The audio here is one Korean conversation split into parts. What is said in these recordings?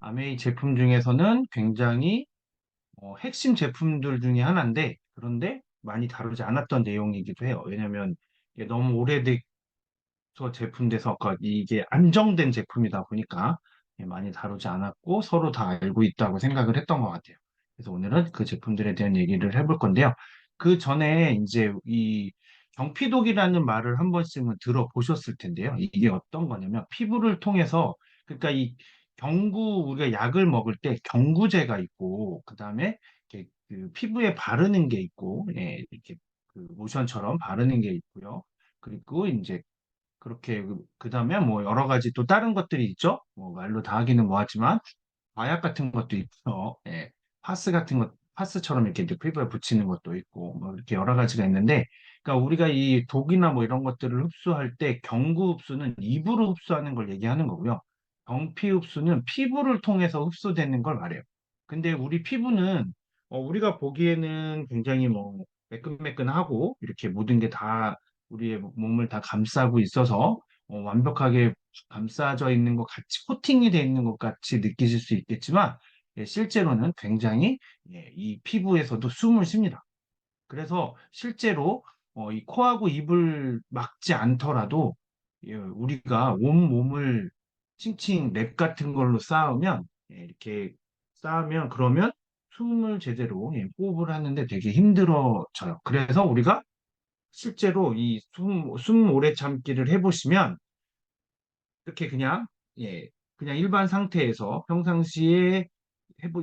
아메이 제품 중에서는 굉장히 핵심 제품들 중에 하나인데, 그런데 많이 다루지 않았던 내용이기도 해요. 왜냐하면 이게 너무 오래돼서 제품돼서 이게 안정된 제품이다 보니까 많이 다루지 않았고 서로 다 알고 있다고 생각을 했던 것 같아요. 그래서 오늘은 그 제품들에 대한 얘기를 해볼 건데요. 그 전에 이제 이 경피독이라는 말을 한 번씩은 들어보셨을 텐데요. 이게 어떤 거냐면 피부를 통해서, 그러니까 이 우리가 약을 먹을 때 경구제가 있고, 그다음에 이렇게 그 피부에 바르는 게 있고, 예, 이렇게 그 로션처럼 바르는 게 있고요. 그리고 이제 그렇게 그다음에 뭐 여러 가지 또 다른 것들이 있죠. 뭐 말로 다 하기는 뭐하지만 마약 같은 것도 있고, 예, 파스 같은 것, 파스처럼 이렇게 이제 피부에 붙이는 것도 있고, 뭐 이렇게 여러 가지가 있는데, 그러니까 우리가 이 독이나 뭐 이런 것들을 흡수할 때 경구 흡수는 입으로 흡수하는 걸 얘기하는 거고요. 경피 흡수는 피부를 통해서 흡수되는 걸 말해요. 근데 우리 피부는 우리가 보기에는 굉장히 뭐 매끈매끈하고 이렇게 모든 게 다 우리의 몸을 다 감싸고 있어서 완벽하게 감싸져 있는 것 같이 코팅이 돼 있는 것 같이 느끼실 수 있겠지만, 실제로는 굉장히, 이 피부에서도 숨을 쉽니다. 그래서 실제로 이 코하고 입을 막지 않더라도, 우리가 온 몸을 칭칭 랩 같은 걸로 쌓으면, 이렇게 쌓으면 그러면 숨을 제대로 호흡을 하는데 되게 힘들어져요. 그래서 우리가 실제로 이 숨 오래 참기를 해보시면 이렇게 그냥, 그냥 일반 상태에서 평상시에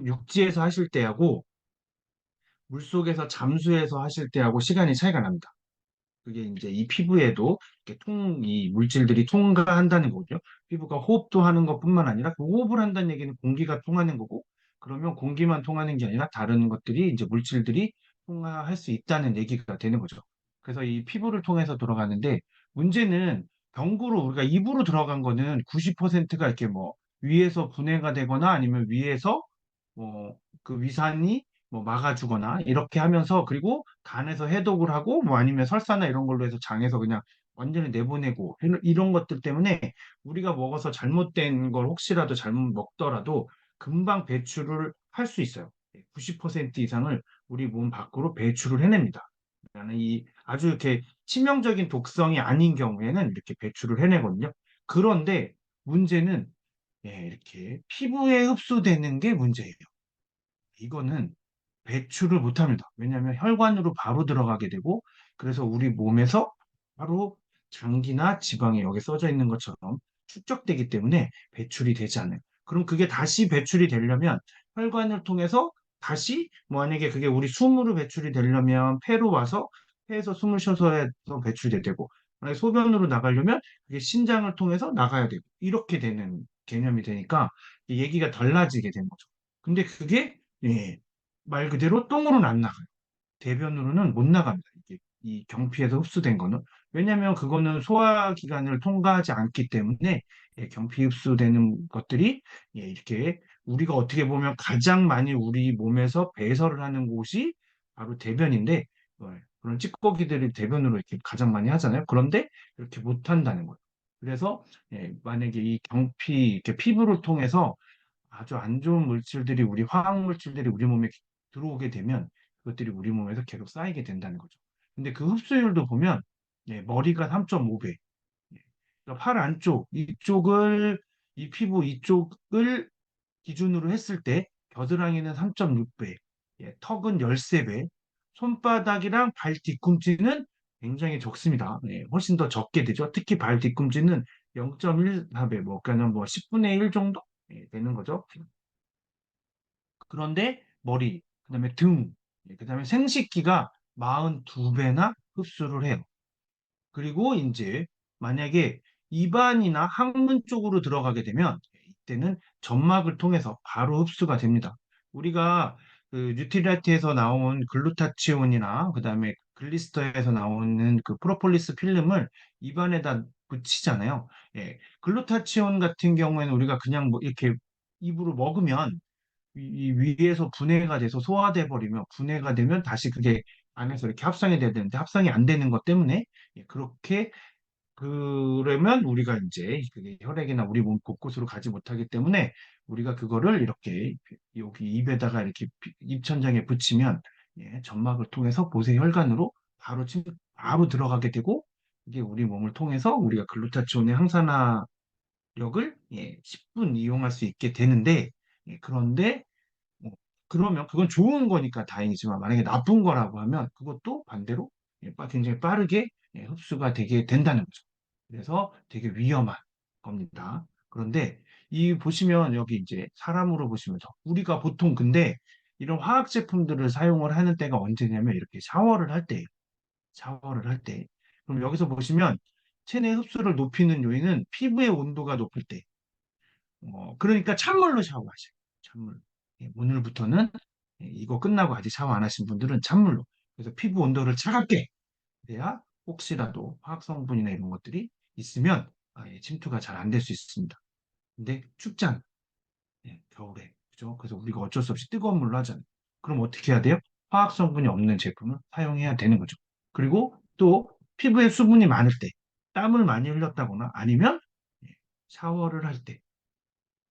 육지에서 하실 때하고 물속에서 잠수해서 하실 때하고 시간이 차이가 납니다. 그게 이제 이 피부에도 이렇게 이 물질들이 통과한다는 거죠. 피부가 호흡도 하는 것뿐만 아니라 그 호흡을 한다는 얘기는 공기가 통하는 거고, 그러면 공기만 통하는 게 아니라 다른 것들이 이제 물질들이 통과할 수 있다는 얘기가 되는 거죠. 그래서 이 피부를 통해서 들어가는데, 문제는 병구로 우리가 입으로 들어간 거는 90%가 이렇게 뭐 위에서 분해가 되거나 아니면 위에서 그 위산이 뭐 막아주거나 이렇게 하면서, 그리고 간에서 해독을 하고 뭐 아니면 설사나 이런 걸로 해서 장에서 그냥 완전히 내보내고 이런 것들 때문에 우리가 먹어서 잘못된 걸 혹시라도 잘못 먹더라도 금방 배출을 할 수 있어요. 90% 이상을 우리 몸 밖으로 배출을 해냅니다. 그러니까 이 아주 이렇게 치명적인 독성이 아닌 경우에는 이렇게 배출을 해내거든요. 그런데 문제는, 이렇게 피부에 흡수되는 게 문제예요. 이거는 배출을 못합니다. 왜냐하면 혈관으로 바로 들어가게 되고, 그래서 우리 몸에서 바로 장기나 지방이 여기 써져 있는 것처럼 축적되기 때문에 배출이 되지 않아요. 그럼 그게 다시 배출이 되려면 혈관을 통해서 다시, 만약에 그게 우리 숨으로 배출이 되려면 폐로 와서 폐에서 숨을 쉬어서 해서 배출이 되고, 만약에 소변으로 나가려면 그게 신장을 통해서 나가야 되고, 이렇게 되는 개념이 되니까 이 얘기가 달라지게 되는 거죠. 근데 그게, 말 그대로 똥으로는 안 나가요. 대변으로는 못 나갑니다. 이게 이 경피에서 흡수된 거는. 왜냐하면 그거는 소화기관을 통과하지 않기 때문에, 경피 흡수되는 것들이, 이렇게 우리가 어떻게 보면 가장 많이 우리 몸에서 배설을 하는 곳이 바로 대변인데, 그런 찌꺼기들이 대변으로 이렇게 가장 많이 하잖아요. 그런데 이렇게 못 한다는 거예요. 그래서, 만약에 이 경피, 이렇게 피부를 통해서 아주 안 좋은 물질들이, 우리 화학 물질들이 우리 몸에 들어오게 되면 그것들이 우리 몸에서 계속 쌓이게 된다는 거죠. 근데 그 흡수율도 보면, 머리가 3.5배, 그러니까 팔 안쪽 이쪽을, 이 피부 이쪽을 기준으로 했을 때 겨드랑이는 3.6배, 턱은 13배, 손바닥이랑 발 뒤꿈치는 굉장히 적습니다. 훨씬 더 적게 되죠. 특히 발 뒤꿈치는 0.14배, 뭐, 그러니까 뭐 10분의 1 정도, 되는 거죠. 그런데 머리, 그다음에 등, 그다음에 생식기가 42배나 흡수를 해요. 그리고 이제 만약에 입안이나 항문 쪽으로 들어가게 되면 이때는 점막을 통해서 바로 흡수가 됩니다. 우리가 그 뉴트리라이트에서 나온 글루타치온이나 그다음에 글리스터에서 나오는 그 프로폴리스 필름을 입안에다 붙이잖아요. 글루타치온 같은 경우에는 우리가 그냥 뭐 이렇게 입으로 먹으면 이 위에서 분해가 돼서 소화돼 버리면, 분해가 되면 다시 그게 안에서 이렇게 합성이 돼야 되는데 합성이 안 되는 것 때문에, 그렇게 그러면 우리가 이제 그게 혈액이나 우리 몸 곳곳으로 가지 못하기 때문에 우리가 그거를 이렇게 여기 입에다가 이렇게 입천장에 붙이면 점막을 통해서 보세혈관으로 바로 들어가게 되고 이게 우리 몸을 통해서 우리가 글루타치온의 항산화력을 10분 이용할 수 있게 되는데 그런데 뭐, 그러면 그건 좋은 거니까 다행이지만 만약에 나쁜 거라고 하면 그것도 반대로 굉장히 빠르게 흡수가 되게 된다는 거죠. 그래서 되게 위험한 겁니다. 그런데 이 보시면 여기 이제 사람으로 보시면 우리가 보통 근데 이런 화학 제품들을 사용을 하는 때가 언제냐면 이렇게 샤워를 할 때. 그럼 여기서 보시면 체내 흡수를 높이는 요인은 피부의 온도가 높을 때. 그러니까 찬물로 샤워하셔요. 찬물. 오늘부터는 이거 끝나고 아직 샤워 안 하신 분들은 찬물로. 그래서 피부 온도를 차갑게 해야 혹시라도 화학 성분이나 이런 것들이 있으면 침투가 잘 안 될 수 있습니다. 근데 춥잖아. 겨울에. 그죠? 그래서 우리가 어쩔 수 없이 뜨거운 물로 하잖아요. 그럼 어떻게 해야 돼요? 화학 성분이 없는 제품을 사용해야 되는 거죠. 그리고 또 피부에 수분이 많을 때, 땀을 많이 흘렸다거나 아니면 예, 샤워를 할 때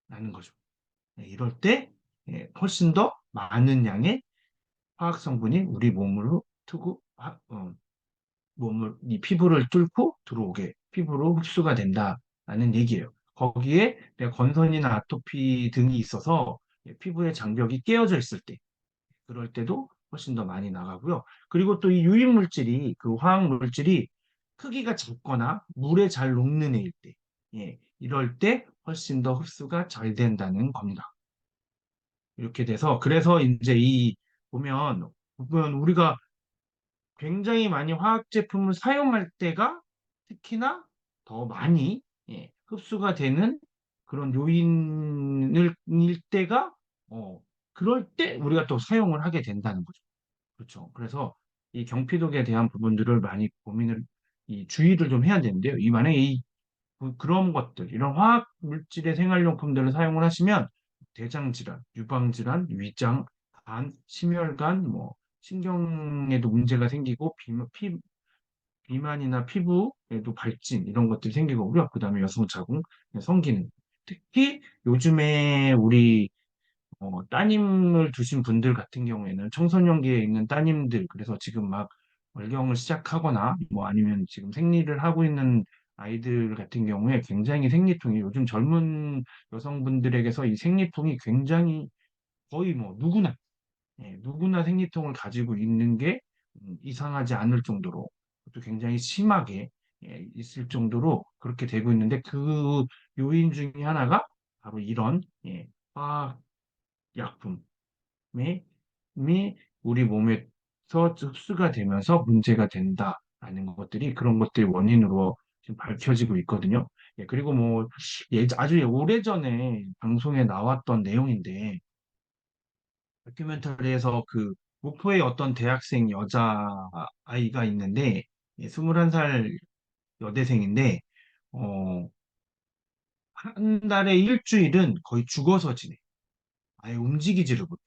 나는 거죠. 이럴 때 훨씬 더 많은 양의 화학 성분이 우리 몸으로 이 피부를 뚫고 들어오게 피부로 흡수가 된다라는 얘기예요. 거기에 내가 건선이나 아토피 등이 있어서 피부의 장벽이 깨어져 있을 때 그럴 때도 훨씬 더 많이 나가고요. 그리고 또 이 유인 물질이 그 화학 물질이 크기가 작거나 물에 잘 녹는 애일 때 이럴 때 훨씬 더 흡수가 잘 된다는 겁니다. 이렇게 돼서 그래서 이제 이 보면 우리가 굉장히 많이 화학 제품을 사용할 때가 특히나 더 많이 흡수가 되는 그런 요인일 때가 그럴 때 우리가 또 사용을 하게 된다는 거죠. 그렇죠. 그래서 이 경피독에 대한 부분들을 많이 이 주의를 좀 해야 되는데요. 이 만약에 그런 것들, 이런 화학 물질의 생활용품들을 사용을 하시면 대장 질환, 유방 질환, 위장, 간, 심혈관, 뭐 신경에도 문제가 생기고 비만이나 피부에도 발진 이런 것들이 생기고요. 그다음에 여성 자궁, 성기능. 특히 요즘에 우리 따님을 두신 분들 같은 경우에는 청소년기에 있는 따님들 그래서 지금 막 월경을 시작하거나 뭐 아니면 지금 생리를 하고 있는 아이들 같은 경우에 굉장히 생리통이 요즘 젊은 여성분들에게서 이 생리통이 굉장히 거의 뭐 누구나 생리통을 가지고 있는 게 이상하지 않을 정도로 또 굉장히 심하게 있을 정도로 그렇게 되고 있는데 그 요인 중에 하나가 바로 이런 화학 약품이 우리 몸에서 흡수가 되면서 문제가 된다라는 것들이 그런 것들이 원인으로 지금 밝혀지고 있거든요. 그리고 뭐 아주 오래전에 방송에 나왔던 내용인데 다큐멘터리에서 그 목포의 어떤 대학생 여자 아이가 있는데 21살 여대생인데 어, 한 달에 일주일은 거의 죽어서 지내. 아예 움직이지를 못해.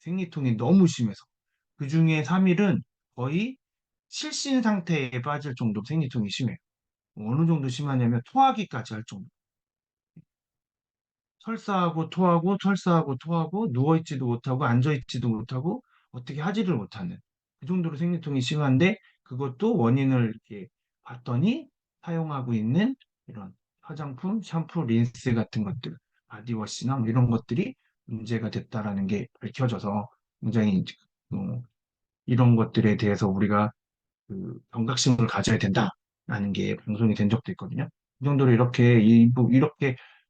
생리통이 너무 심해서. 그중에 3일은 거의 실신 상태에 빠질 정도로 생리통이 심해요. 어느 정도 심하냐면 토하기까지 할 정도. 설사하고 토하고 설사하고 토하고 누워있지도 못하고 앉아있지도 못하고 어떻게 하지를 못하는 그 정도로 생리통이 심한데 그것도 원인을 이렇게 봤더니 사용하고 있는 이런 화장품, 샴푸, 린스 같은 것들, 바디워시나 뭐 이런 것들이 문제가 됐다라는 게 밝혀져서 굉장히 이제, 어, 이런 것들에 대해서 우리가 그 경각심을 가져야 된다라는 게 방송이 된 적도 있거든요. 이 정도로 이렇게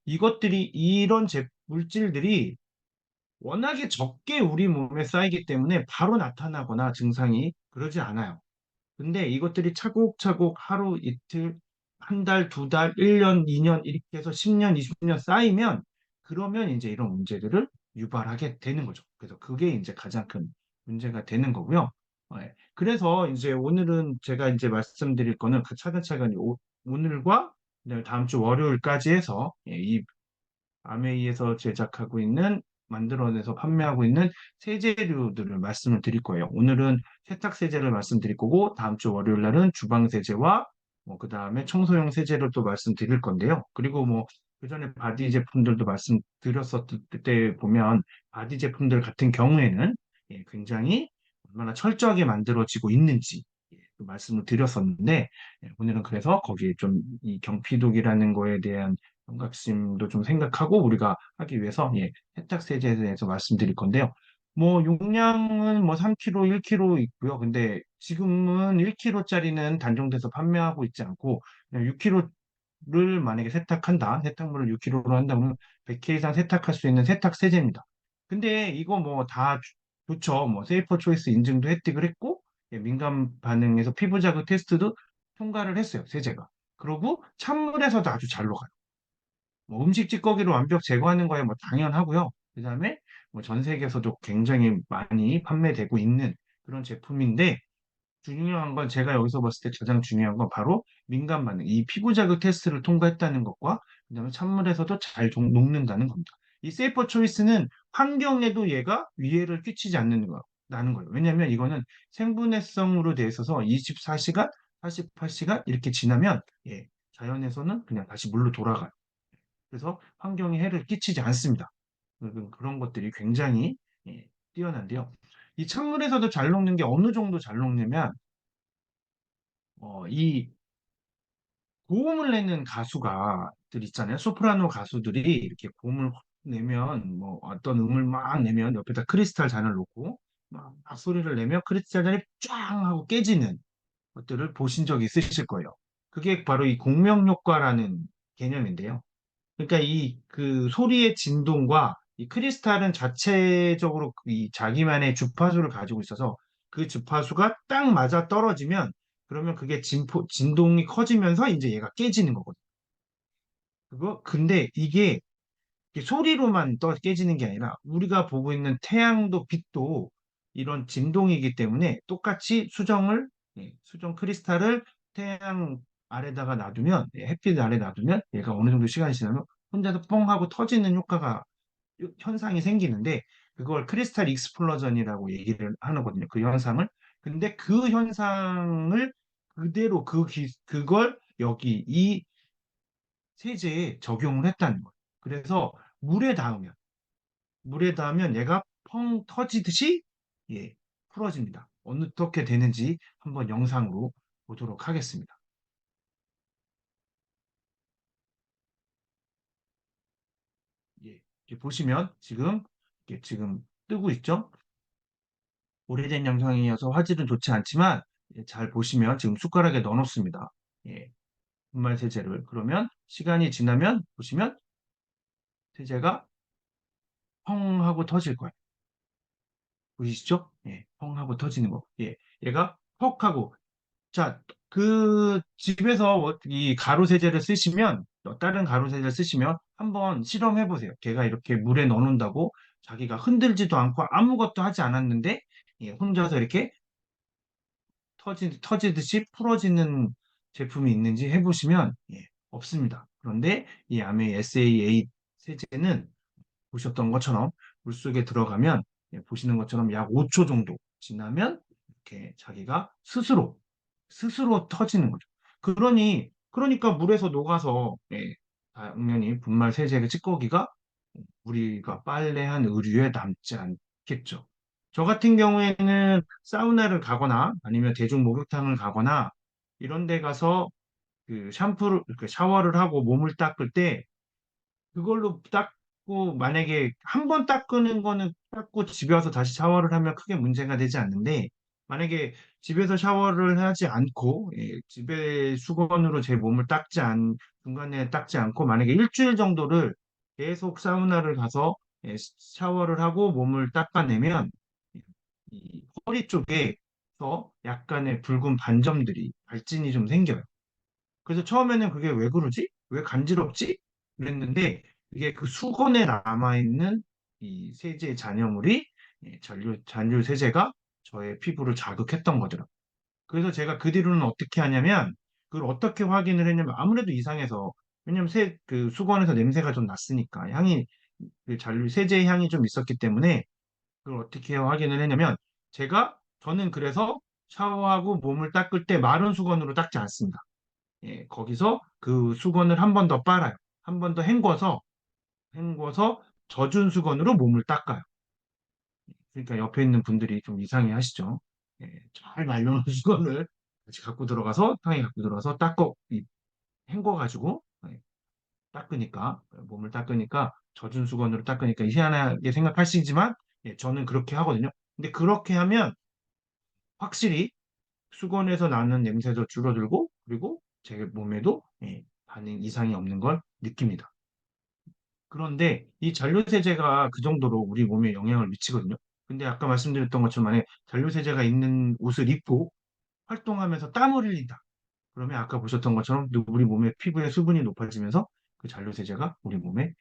이것들이 이런 물질들이 워낙에 적게 우리 몸에 쌓이기 때문에 바로 나타나거나 증상이 그러지 않아요. 근데 이것들이 차곡차곡 하루 이틀 한 달, 두 달, 1년, 2년 이렇게 해서 10년, 20년 쌓이면 그러면 이제 이런 문제들을 유발하게 되는 거죠. 그래서 그게 이제 가장 큰 문제가 되는 거고요. 그래서 이제 오늘은 제가 이제 말씀드릴 거는 그 차근차근 오늘과 그다음에 다음 주 월요일까지 해서 이 아메이에서 만들어내서 판매하고 있는 세제류들을 말씀을 드릴 거예요. 오늘은 세탁 세제를 말씀드릴 거고 다음 주 월요일 날은 주방 세제와 뭐 그다음에 청소용 세제를 또 말씀드릴 건데요. 그리고 뭐 그전에 바디 제품들도 말씀드렸었을 때 보면 바디 제품들 같은 경우에는 굉장히 얼마나 철저하게 만들어지고 있는지 그 말씀을 드렸었는데 오늘은 그래서 거기에 좀 이 경피독이라는 거에 대한 경각심도 좀 생각하고 우리가 하기 위해서 세탁 세제에 대해서 말씀드릴 건데요. 뭐 용량은 뭐 3kg, 1kg 있고요. 근데 지금은 1kg짜리는 단종돼서 판매하고 있지 않고 그냥 6kg를 만약에 세탁한다. 세탁물을 6kg로 한다 그러면 100회 이상 세탁할 수 있는 세탁 세제입니다. 근데 이거 뭐 다 좋죠. 뭐 세이퍼 초이스 인증도 획득을 했고 민감 반응에서 피부 자극 테스트도 통과를 했어요. 세제가. 그리고 찬물에서도 아주 잘 녹아요. 뭐 음식 찌꺼기를 완벽 제거하는 거에 뭐 당연하고요. 그다음에 뭐 전 세계에서도 굉장히 많이 판매되고 있는 그런 제품인데 중요한 건 제가 여기서 봤을 때 가장 중요한 건 바로 민감 반응, 이 피부 자극 테스트를 통과했다는 것과 그다음에 찬물에서도 잘 녹는다는 겁니다. 이 세이퍼 초이스는 환경에도 얘가 위해를 끼치지 않는 거, 나는 거예요. 왜냐하면 이거는 생분해성으로 돼 있어서 24시간, 48시간 이렇게 지나면 자연에서는 그냥 다시 물로 돌아가요. 그래서 환경에 해를 끼치지 않습니다. 그런 것들이 굉장히 뛰어난데요. 이 찬물에서도 잘 녹는 게 어느 정도 잘 녹냐면 이 고음을 내는 가수가들 있잖아요. 소프라노 가수들이 이렇게 고음을 확 내면 뭐 어떤 음을 막 내면 옆에다 크리스탈 잔을 놓고 막 소리를 내면 크리스탈 잔이 쫙 하고 깨지는 것들을 보신 적이 있으실 거예요. 그게 바로 이 공명 효과라는 개념인데요. 그러니까 이 그 소리의 진동과 이 크리스탈은 자체적으로 이 자기만의 주파수를 가지고 있어서 그 주파수가 딱 맞아 떨어지면 그러면 그게 진동이 커지면서 이제 얘가 깨지는 거거든요. 근데 이게 소리로만 깨지는 게 아니라 우리가 보고 있는 태양도 빛도 이런 진동이기 때문에 똑같이 수정 크리스탈을 태양 아래다가 놔두면 햇빛 아래 놔두면 얘가 어느 정도 시간이 지나면 혼자서 뻥 하고 터지는 현상이 생기는데 그걸 크리스탈 익스플로전이라고 얘기를 하거든요. 그 현상을. 근데 그 현상을 그대로 그걸 여기 이 세제에 적용을 했다는 거예요. 그래서 물에 닿으면 물에 닿으면 얘가 펑 터지듯이 예, 풀어집니다. 어떻게 되는지 한번 영상으로 보도록 하겠습니다. 예, 이렇게 보시면 지금 뜨고 있죠? 오래된 영상이어서 화질은 좋지 않지만 잘 보시면 지금 숟가락에 넣어놓습니다. 예, 분말 세제를 그러면 시간이 지나면 보시면 세제가 펑 하고 터질 거예요. 보이시죠? 예, 펑 하고 터지는 거. 예, 얘가 퍽 하고 자, 그 집에서 이 가루 세제를 쓰시면 다른 가루 세제를 쓰시면 한번 실험해 보세요. 걔가 이렇게 물에 넣어놓는다고 자기가 흔들지도 않고 아무것도 하지 않았는데 혼자서 이렇게 터지듯이 풀어지는 제품이 있는지 해보시면 없습니다. 그런데 이 아메 SA8 세제는 보셨던 것처럼 물속에 들어가면 보시는 것처럼 약 5초 정도 지나면 이렇게 자기가 스스로 터지는 거죠. 그러니까 물에서 녹아서 당연히 분말 세제의 찌꺼기가 우리가 빨래한 의류에 남지 않겠죠. 저 같은 경우에는 사우나를 가거나 아니면 대중 목욕탕을 가거나 이런 데 가서 그 샤워를 하고 몸을 닦을 때 그걸로 닦고 만약에 한 번 닦는 거는 닦고 집에 와서 다시 샤워를 하면 크게 문제가 되지 않는데 만약에 집에서 샤워를 하지 않고 집에 수건으로 제 몸을 중간에 닦지 않고 만약에 일주일 정도를 계속 사우나를 가서 샤워를 하고 몸을 닦아내면 이 허리 쪽에서 약간의 붉은 반점들이 발진이 좀 생겨요. 그래서 처음에는 그게 왜 그러지? 왜 간지럽지? 그랬는데 이게 그 수건에 남아있는 이 세제 잔여물이 잔류 세제가 저의 피부를 자극했던 거더라고요. 그래서 제가 그 뒤로는 어떻게 하냐면 그걸 어떻게 확인을 했냐면 아무래도 이상해서 왜냐면 그 수건에서 냄새가 좀 났으니까 그 잔류 세제의 향이 좀 있었기 때문에 그걸 어떻게 확인을 했냐면 저는 그래서 샤워하고 몸을 닦을 때 마른 수건으로 닦지 않습니다. 거기서 그 수건을 한 번 더 빨아요. 한 번 더 헹궈서 젖은 수건으로 몸을 닦아요. 그러니까 옆에 있는 분들이 좀 이상해 하시죠. 잘 말려놓은 수건을 같이 갖고 들어가서 탕에 갖고 들어가서 헹궈가지고 닦으니까 몸을 닦으니까 젖은 수건으로 닦으니까 희한하게 생각하시지만 저는 그렇게 하거든요. 근데 그렇게 하면 확실히 수건에서 나는 냄새도 줄어들고 그리고 제 몸에도 반응 이상이 없는 걸 느낍니다. 그런데 이 잔류세제가 그 정도로 우리 몸에 영향을 미치거든요. 근데 아까 말씀드렸던 것처럼 만약에 잔류세제가 있는 옷을 입고 활동하면서 땀을 흘린다. 그러면 아까 보셨던 것처럼 우리 몸의 피부의 수분이 높아지면서 그 잔류세제가 우리 몸에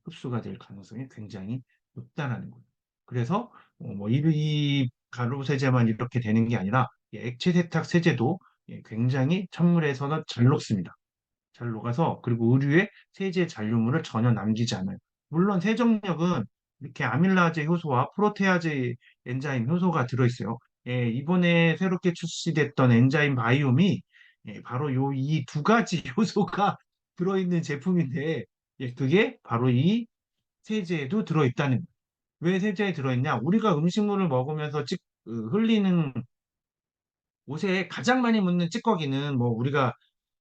흡수가 될 가능성이 굉장히 높다라는 거예요. 그래서 이 가루세제만 이렇게 되는 게 아니라 이 액체 세탁 세제도 굉장히 찬물에서는 잘 녹습니다. 잘 녹아서 그리고 의류에 세제 잔류물을 전혀 남기지 않아요. 물론 세정력은 이렇게 아밀라제 효소와 프로테아제 엔자임 효소가 들어있어요. 이번에 새롭게 출시됐던 엔자임 바이옴이 바로 이 두 가지 효소가 들어있는 제품인데 그게 바로 이 세제에도 들어있다는 거예요. 왜 세제에 들어있냐? 우리가 음식물을 먹으면서 흘리는 옷에 가장 많이 묻는 찌꺼기는 뭐 우리가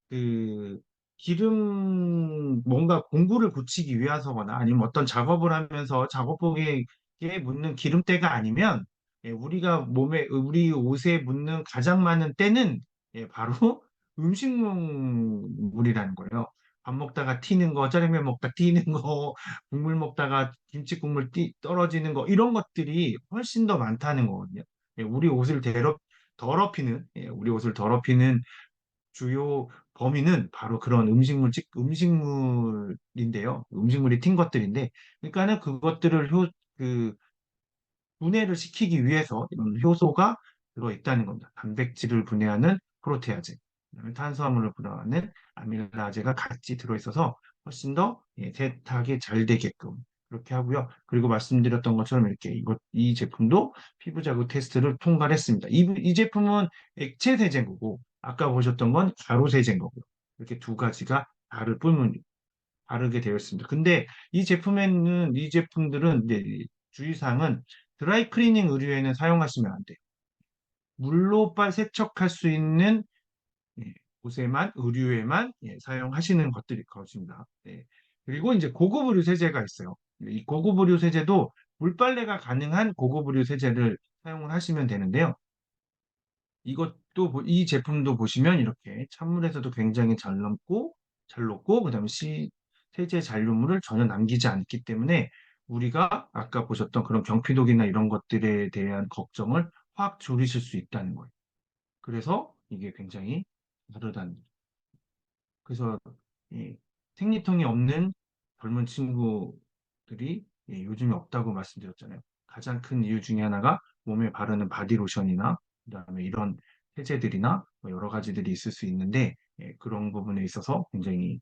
그 기름 뭔가 공구를 붙이기 위해서거나 아니면 어떤 작업을 하면서 작업복에 묻는 기름때가 아니면 우리 옷에 묻는 가장 많은 때는 바로 음식물이라는 거예요. 밥 먹다가 튀는 거, 짜장면 먹다 튀는 거, 국물 먹다가 김치 국물 떨어지는 거 이런 것들이 훨씬 더 많다는 거거든요. 우리 옷을 더럽히는 주요 범위는 바로 그런 음식물인데요. 음식물이 튄 것들인데, 그러니까는 그것들을 분해를 시키기 위해서 이런 효소가 들어있다는 겁니다. 단백질을 분해하는 프로테아제, 그다음에 탄수화물을 분해하는 아밀라제가 같이 들어있어서 훨씬 더 세탁이 잘 되게끔 그렇게 하고요. 그리고 말씀드렸던 것처럼 이렇게 이 제품도 피부 자극 테스트를 통과를 했습니다. 이 제품은 액체 세제인 거고, 아까 보셨던 건 가루 세제인 거고요. 이렇게 두 가지가 다르게 되어 있습니다. 근데 이 제품들은 이제 주의사항은 드라이 클리닝 의류에는 사용하시면 안 돼요. 물로 세척할 수 있는 예, 곳에만 의류에만 사용하시는 것입니다. 그리고 이제 고급 의류 세제가 있어요. 이 고급 의류 세제도 물빨래가 가능한 고급 의류 세제를 사용을 하시면 되는데요. 이 제품도 보시면 이렇게 찬물에서도 굉장히 잘 녹고, 그다음에 세제 잔류물을 전혀 남기지 않기 때문에 우리가 아까 보셨던 그런 경피독이나 이런 것들에 대한 걱정을 확 줄이실 수 있다는 거예요. 그래서 이게 굉장히 다르다는 거예요. 그래서 이 생리통이 없는 젊은 친구들이 요즘에 없다고 말씀드렸잖아요. 가장 큰 이유 중에 하나가 몸에 바르는 바디로션이나 그다음에 이런 세제들이나 뭐 여러 가지들이 있을 수 있는데 그런 부분에 있어서 굉장히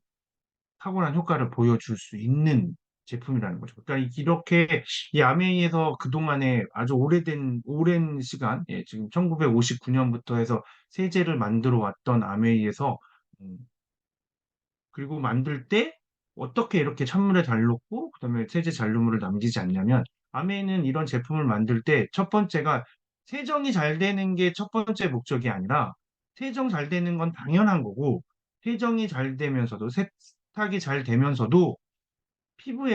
탁월한 효과를 보여줄 수 있는 제품이라는 거죠. 그러니까 이렇게 이 아메이에서 그동안에 아주 오랜 시간, 지금 1959년부터 해서 세제를 만들어 왔던 아메이에서 음, 그리고 만들 때 어떻게 이렇게 찬물에 잘 녹고 그다음에 세제 잔류물을 남기지 않냐면 아메이는 이런 제품을 만들 때 첫 번째가 세정이 잘 되는 게 첫 번째 목적이 아니라 세정 잘 되는 건 당연한 거고 세정이 잘 되면서도 세탁이 잘 되면서도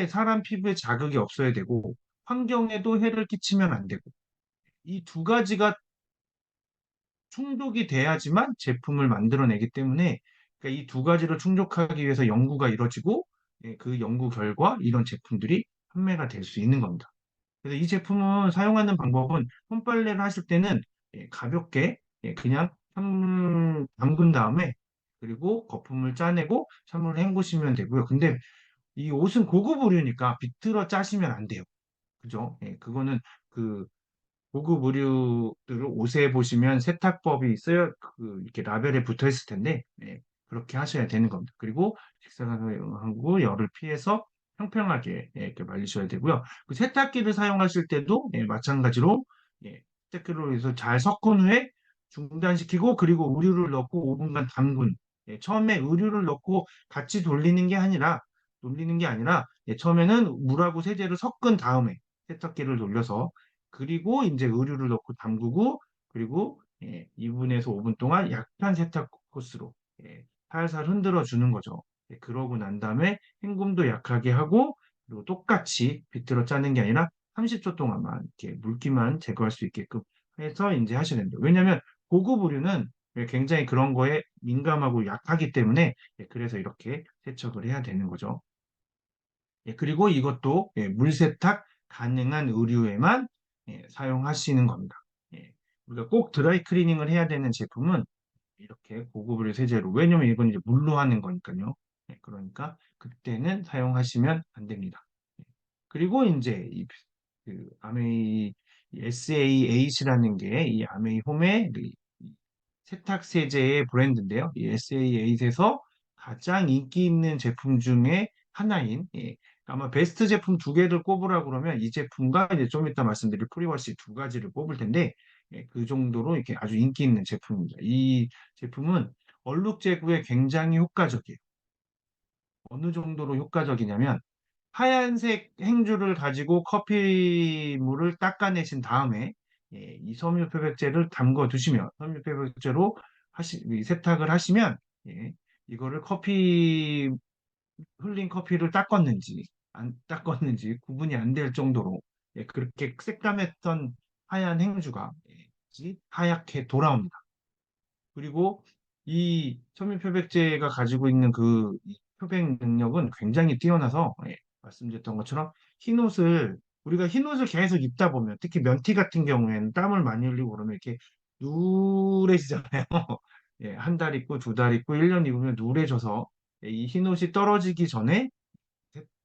사람 피부에 자극이 없어야 되고 환경에도 해를 끼치면 안 되고 이 두 가지가 충족이 돼야지만 제품을 만들어내기 때문에 그러니까 이 두 가지를 충족하기 위해서 연구가 이루어지고 그 연구 결과 이런 제품들이 판매가 될 수 있는 겁니다. 그래서 이 제품은 사용하는 방법은 손빨래를 하실 때는 가볍게 그냥 찬물 담근 다음에 그리고 거품을 짜내고 찬물을 헹구시면 되고요. 근데 이 옷은 고급 의류니까 비틀어 짜시면 안 돼요. 그죠? 그거는 그 고급 의류들을 옷에 보시면 세탁법이 있어요. 이렇게 라벨에 붙어 있을 텐데, 그렇게 하셔야 되는 겁니다. 그리고 식사하고 열을 피해서 평평하게 이렇게 말리셔야 되고요. 그 세탁기를 사용하실 때도 마찬가지로 세탁기로 해서 잘 섞은 후에 중단시키고 그리고 우유를 넣고 5분간 담근 처음에 의류를 넣고 같이 돌리는 게 아니라 처음에는 물하고 세제를 섞은 다음에 세탁기를 돌려서 그리고 이제 의류를 넣고 담그고 그리고 2분에서 5분 동안 약한 세탁 코스로 살살 흔들어 주는 거죠. 그러고 난 다음에 헹굼도 약하게 하고 그리고 똑같이 비틀어 짜는 게 아니라 30초 동안만 이렇게 물기만 제거할 수 있게끔 해서 이제 하셔야 됩니다. 왜냐하면 고급 의류는 굉장히 그런 거에 민감하고 약하기 때문에 그래서 이렇게 세척을 해야 되는 거죠. 그리고 이것도 물세탁 가능한 의류에만 사용하시는 겁니다. 우리가 꼭 드라이 클리닝을 해야 되는 제품은 이렇게 고급 의류 세제로 왜냐면 이건 이제 물로 하는 거니까요. 그러니까 그때는 사용하시면 안 됩니다. 그리고 이제 그 아메이 SAA라는 게 이 아메이 홈의 세탁 세제의 브랜드인데요. 이 SA에서 가장 인기 있는 제품 중에 하나인 아마 베스트 제품 두 개를 꼽으라 그러면 이 제품과 이제 좀 이따 말씀드릴 프리워시 두 가지를 꼽을 텐데 그 정도로 이렇게 아주 인기 있는 제품입니다. 이 제품은 얼룩 제거에 굉장히 효과적이에요. 어느 정도로 효과적이냐면 하얀색 행주를 가지고 커피물을 닦아내신 다음에 이 섬유 표백제를 담궈 두시면 섬유 표백제로 이 세탁을 하시면 이거를 흘린 커피를 닦았는지 안 닦았는지 구분이 안 될 정도로 그렇게 새까맸던 하얀 행주가 하얗게 돌아옵니다. 그리고 이 섬유 표백제가 가지고 있는 이 표백 능력은 굉장히 뛰어나서 말씀드렸던 것처럼 우리가 흰 옷을 계속 입다 보면 특히 면티 같은 경우에는 땀을 많이 흘리고 그러면 이렇게 누래지잖아요. 한 달 입고 두 달 입고 1년 입으면 누래져서 이 흰 옷이 떨어지기 전에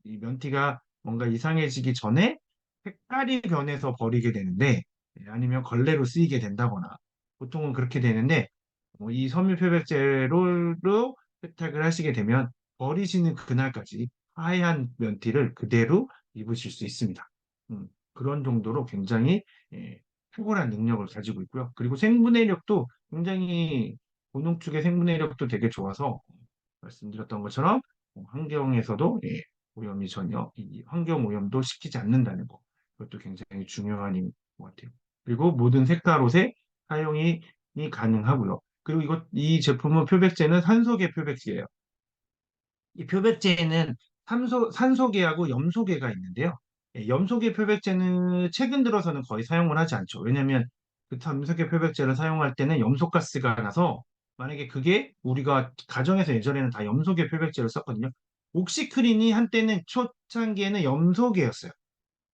이 면티가 뭔가 이상해지기 전에 색깔이 변해서 버리게 되는데 아니면 걸레로 쓰이게 된다거나 보통은 그렇게 되는데 이 섬유 표백제로 세탁을 하시게 되면 버리시는 그날까지 하얀 면티를 그대로 입으실 수 있습니다. 그런 정도로 굉장히 탁월한 능력을 가지고 있고요. 그리고 생분해력도 굉장히 고농축의 생분해력도 되게 좋아서 말씀드렸던 것처럼 환경에서도 오염이 전혀 이 환경 오염도 시키지 않는다는 거 그것도 굉장히 중요한 일인 것 같아요. 그리고 모든 색깔 옷에 사용이 가능하고요. 그리고 이 제품은 표백제는 산소계 표백제예요. 이 표백제에는 산소계하고 염소계가 있는데요. 염소계 표백제는 최근 들어서는 거의 사용을 하지 않죠. 왜냐하면 그 염소계 표백제를 사용할 때는 염소가스가 나서 만약에 그게 우리가 가정에서 예전에는 다 염소계 표백제를 썼거든요. 옥시크린이 한때는 초창기에는 염소계였어요.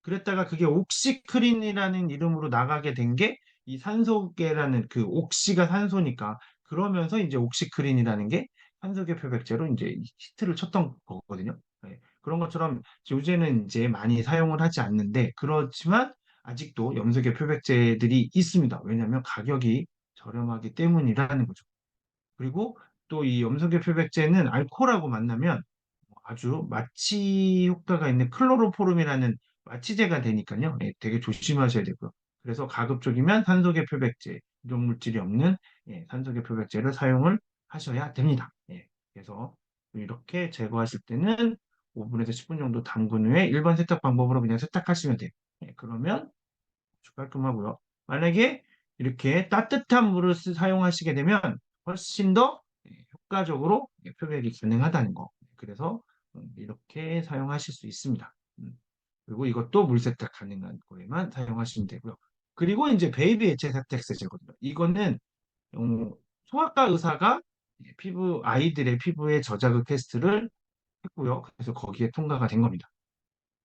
그랬다가 그게 옥시크린이라는 이름으로 나가게 된 게 이 산소계라는 그 옥시가 산소니까 그러면서 이제 옥시크린이라는 게 산소계 표백제로 이제 히트를 쳤던 거거든요. 그런 것처럼 요새는 이제 많이 사용을 하지 않는데 그렇지만 아직도 염소계 표백제들이 있습니다. 왜냐하면 가격이 저렴하기 때문이라는 거죠. 그리고 또 이 염소계 표백제는 알코올하고 만나면 아주 마취 효과가 있는 클로로포름이라는 마취제가 되니까요. 되게 조심하셔야 되고요. 그래서 가급적이면 산소계 표백제, 이런 물질이 없는 산소계 표백제를 사용을 하셔야 됩니다. 그래서 이렇게 제거하실 때는 5분에서 10분 정도 담근 후에 일반 세탁 방법으로 그냥 세탁하시면 돼요. 그러면 아주 깔끔하고요. 만약에 이렇게 따뜻한 물을 사용하시게 되면 훨씬 더 효과적으로 표백이 가능하다는 거. 그래서 이렇게 사용하실 수 있습니다. 그리고 이것도 물세탁 가능한 거에만 사용하시면 되고요. 그리고 이제 베이비 액체 세탁 세제거든요. 이거는 소아과 의사가 아이들의 피부에 저자극 테스트를 했고요. 그래서 거기에 통과가 된 겁니다.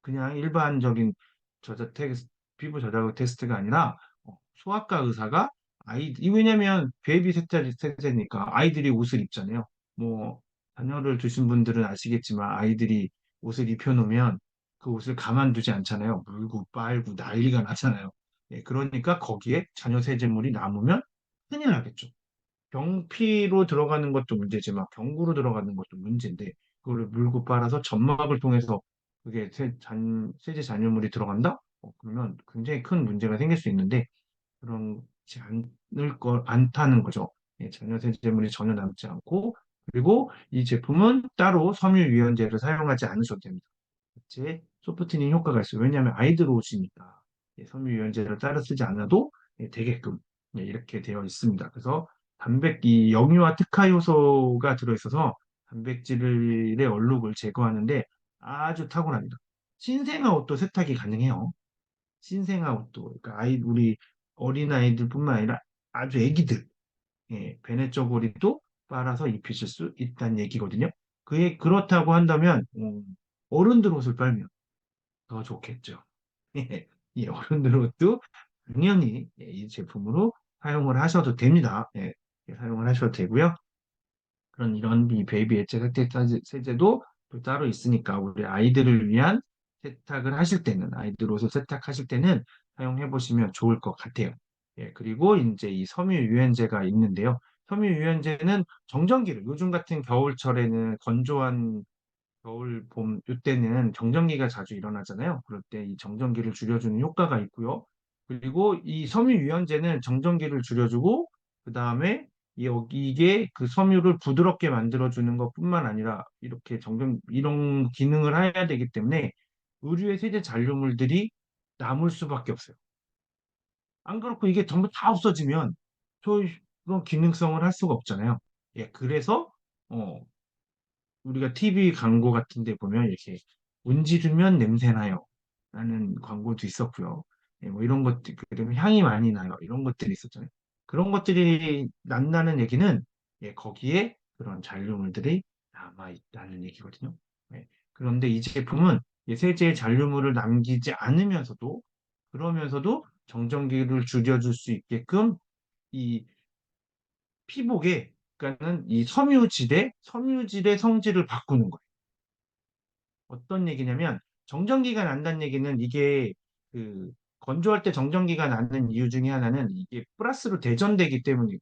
그냥 일반적인 저자 테스트, 피부 저자극 테스트가 아니라 소아과 의사가 왜냐면 베이비 세제니까 아이들이 옷을 입잖아요. 뭐 자녀를 두신 분들은 아시겠지만 아이들이 옷을 입혀놓으면 그 옷을 가만두지 않잖아요. 물고 빨고 난리가 나잖아요. 그러니까 거기에 자녀 세제물이 남으면 큰일 나겠죠. 경피로 들어가는 것도 문제지만 경구로 들어가는 것도 문제인데 그거를 물고 빨아서 점막을 통해서 그게 세제 잔여물이 들어간다? 그러면 굉장히 큰 문제가 생길 수 있는데 그렇지 않다는 거죠. 잔여 세제물이 전혀 남지 않고 그리고 이 제품은 따로 섬유유연제를 사용하지 않으셔도 됩니다. 제 소프트닝 효과가 있어요. 왜냐하면 아이들 옷이니까 섬유유연제를 따로 쓰지 않아도 되게끔 이렇게 되어 있습니다. 그래서 이 영유아 특화 요소가 들어있어서 단백질의 얼룩을 제거하는데 아주 탁월합니다. 신생아 옷도 세탁이 가능해요. 신생아 옷도 그러니까 우리 어린아이들뿐만 아니라 아주 애기들 베네 쪼고리도 빨아서 입히실 수 있다는 얘기거든요. 그렇다고 한다면 어른들 옷을 빨면 더 좋겠죠. 이 어른들 옷도 당연히 이 제품으로 사용을 하셔도 됩니다. 사용을 하셔도 되고요. 이런 이 베이비 엣지 세제도 또 따로 있으니까 우리 아이들을 위한 세탁을 하실 때는 아이들 옷을 세탁하실 때는 사용해 보시면 좋을 것 같아요. 그리고 이제 이 섬유 유연제가 있는데요. 섬유 유연제는 정전기를 요즘 같은 겨울철에는 건조한 겨울, 봄, 이때는 정전기가 자주 일어나잖아요. 그럴 때 이 정전기를 줄여주는 효과가 있고요. 그리고 이 섬유유연제는 정전기를 줄여주고, 그 다음에 이게 그 섬유를 부드럽게 만들어주는 것뿐만 아니라 이런 기능을 해야 되기 때문에 의류의 세제 잔류물들이 남을 수밖에 없어요. 안 그렇고 이게 전부 다 없어지면 저희 그런 기능성을 할 수가 없잖아요. 그래서 어, 우리가 TV 광고 같은 데 보면 이렇게 문지르면 냄새 나요. 라는 광고도 있었고요. 뭐 이런 것들, 그다음에 향이 많이 나요. 이런 것들이 있었잖아요. 그런 것들이 난다는 얘기는 거기에 그런 잔류물들이 남아 있다는 얘기거든요. 그런데 이 제품은 세제의 잔류물을 남기지 않으면서도 그러면서도 정전기를 줄여줄 수 있게끔 이 피복에 그러니까는 이 섬유질의 성질을 바꾸는 거예요. 어떤 얘기냐면 정전기가 난다는 얘기는 이게 그 건조할 때 정전기가 나는 이유 중에 하나는 이게 플러스로 대전되기 때문이고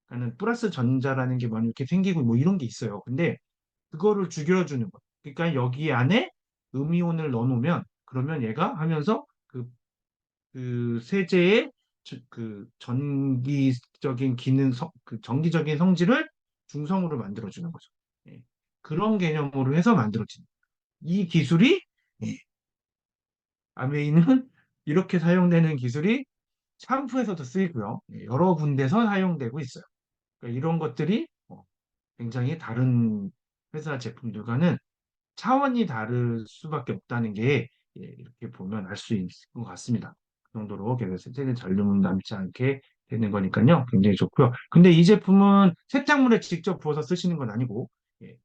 그러니까는 플러스 전자라는 게 뭐 이렇게 생기고 뭐 이런 게 있어요. 근데 그거를 죽여주는 거예요. 그러니까 여기 안에 음이온을 넣어놓으면 그러면 얘가 하면서 그 세제의 그 전기적인 그 전기적인 성질을 중성으로 만들어주는 거죠. 예. 그런 개념으로 해서 만들어진 이 기술이 예, 아메이는 이렇게 사용되는 기술이 샴푸에서도 쓰이고요. 여러 군데서 사용되고 있어요. 그러니까 이런 것들이 굉장히 다른 회사 제품들과는 차원이 다를 수밖에 없다는 게 이렇게 보면 알 수 있을 것 같습니다. 그 정도로 계속 세제는 전류물 남지 않게 되는 거니까요. 굉장히 좋고요. 근데 이 제품은 세탁물에 직접 부어서 쓰시는 건 아니고 예,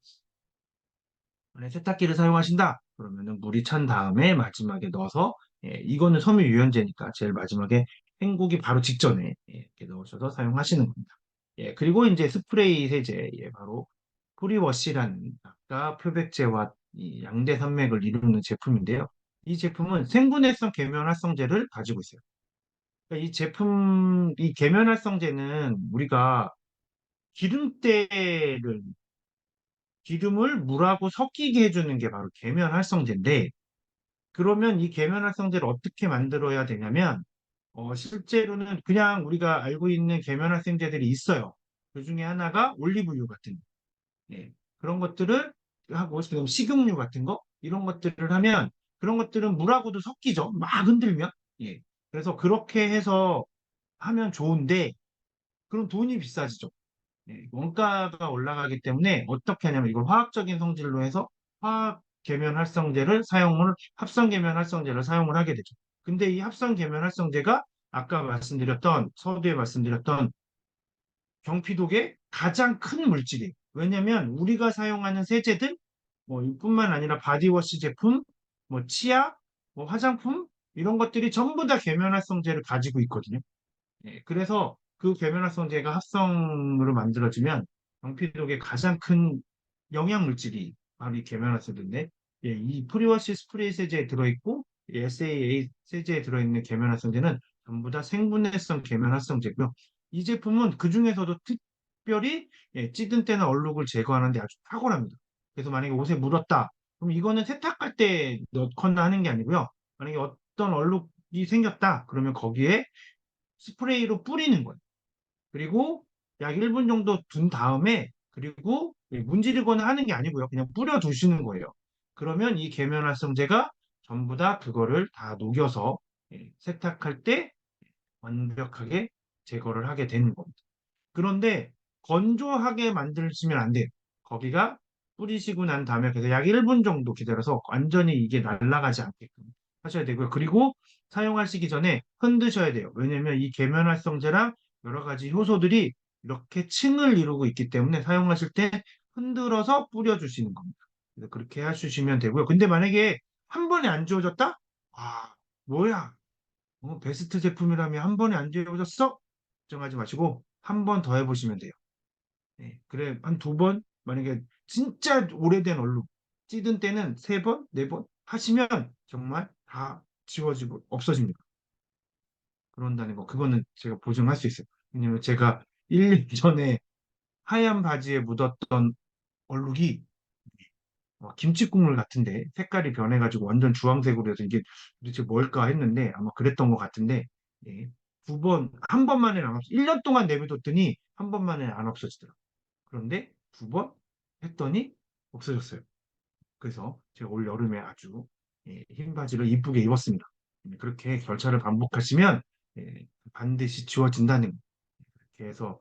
만약 세탁기를 사용하신다? 그러면은 물이 찬 다음에 마지막에 넣어서 이거는 섬유 유연제니까 제일 마지막에 헹구기 바로 직전에 이렇게 넣으셔서 사용하시는 겁니다. 그리고 이제 스프레이 세제 바로 프리워시라는 아까 표백제와 이 양대 산맥을 이루는 제품인데요. 이 제품은 생분해성 계면활성제를 가지고 있어요. 그러니까 이 계면활성제는 우리가 기름때를 기름을 물하고 섞이게 해주는 게 바로 계면활성제인데, 그러면 이 계면활성제를 어떻게 만들어야 되냐면, 실제로는 그냥 우리가 알고 있는 계면활성제들이 있어요. 그 중에 하나가 올리브유 같은, 그런 것들을 하고, 지금 식용유 같은 거, 이런 것들을 하면, 그런 것들은 물하고도 섞이죠. 막 흔들면. 예. 그래서 그렇게 해서 하면 좋은데, 그럼 돈이 비싸지죠. 원가가 올라가기 때문에 어떻게 하냐면 이걸 화학적인 성질로 해서 합성 계면 활성제를 사용을 하게 되죠. 근데 이 합성 계면 활성제가 아까 서두에 말씀드렸던 경피독의 가장 큰 물질이에요. 왜냐면 우리가 사용하는 세제들 뭐 이뿐만 아니라 바디워시 제품, 뭐 치아, 뭐 화장품 이런 것들이 전부 다 계면 활성제를 가지고 있거든요. 그래서 그 계면활성제가 합성으로 만들어지면 경피독의 가장 큰 영양 물질이 바로 이 계면활성제인데, 이 프리워시 스프레이 세제에 들어있고 이 SAA 세제에 들어있는 계면활성제는 전부 다 생분해성 계면활성제고요. 이 제품은 그 중에서도 특별히 찌든 때나 얼룩을 제거하는 데 아주 탁월합니다. 그래서 만약에 옷에 묻었다, 그럼 이거는 세탁할 때 넣거나 하는 게 아니고요. 만약에 어떤 얼룩이 생겼다, 그러면 거기에 스프레이로 뿌리는 거예요. 그리고 약 1분 정도 둔 다음에 그리고 문지르거나 하는 게 아니고요. 그냥 뿌려두시는 거예요. 그러면 이 계면활성제가 전부 다 그거를 다 녹여서 세탁할 때 완벽하게 제거를 하게 되는 겁니다. 그런데 건조하게 만드시면 안 돼요. 거기가 뿌리시고 난 다음에 그래서 약 1분 정도 기다려서 완전히 이게 날아가지 않게끔 하셔야 되고요. 그리고 사용하시기 전에 흔드셔야 돼요. 왜냐면 이 계면활성제랑 여러 가지 효소들이 이렇게 층을 이루고 있기 때문에 사용하실 때 흔들어서 뿌려주시는 겁니다. 그래서 그렇게 해주시면 되고요. 근데 만약에 한 번에 안 지워졌다? 아, 뭐야? 베스트 제품이라며 한 번에 안 지워졌어? 걱정하지 마시고 한 번 더 해보시면 돼요. 네, 그래 한 두 번 만약에 진짜 오래된 얼룩 찌든 때는 세 번, 네 번 하시면 정말 다 지워지고 없어집니다. 그런다는 거 그거는 제가 보증할 수 있어요. 왜냐면 제가 1년 전에 하얀 바지에 묻었던 얼룩이 김치 국물 같은데 색깔이 변해가지고 완전 주황색으로 해서 이게 도대체 뭘까 했는데 아마 그랬던 것 같은데 예, 두 번, 한 번만에 안 없어. 1년 동안 내비뒀더니 한 번만에 안 없어지더라고요. 그런데 두 번 했더니 없어졌어요. 그래서 제가 올 여름에 아주 흰 바지를 이쁘게 입었습니다. 그렇게 절차를 반복하시면 예, 반드시 지워진다는 거. 이렇게 해서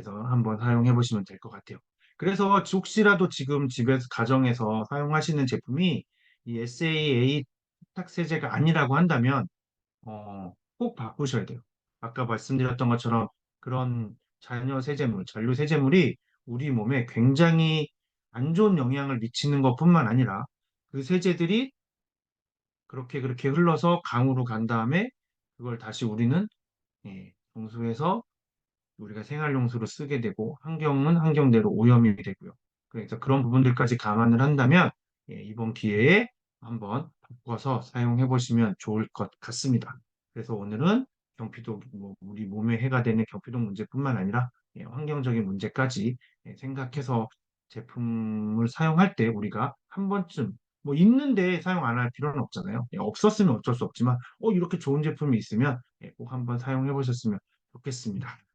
한번 사용해 보시면 될 것 같아요. 그래서 혹시라도 지금 집에서 가정에서 사용하시는 제품이 이 SAA 세탁세제가 아니라고 한다면 꼭 바꾸셔야 돼요. 아까 말씀드렸던 것처럼 그런 잔여 세제물, 잔류 세제물이 우리 몸에 굉장히 안 좋은 영향을 미치는 것뿐만 아니라 그 세제들이 그렇게 흘러서 강으로 간 다음에 그걸 다시 우리는 정수해서 우리가 생활용수로 쓰게 되고 환경은 환경대로 오염이 되고요. 그래서 그런 부분들까지 감안을 한다면 이번 기회에 한번 바꿔서 사용해 보시면 좋을 것 같습니다. 그래서 오늘은 경피도 우리 몸에 해가 되는 경피도 문제뿐만 아니라 환경적인 문제까지 생각해서 제품을 사용할 때 우리가 한 번쯤 뭐 있는데 사용 안 할 필요는 없잖아요. 없었으면 어쩔 수 없지만 이렇게 좋은 제품이 있으면 꼭 한번 사용해 보셨으면 좋겠습니다.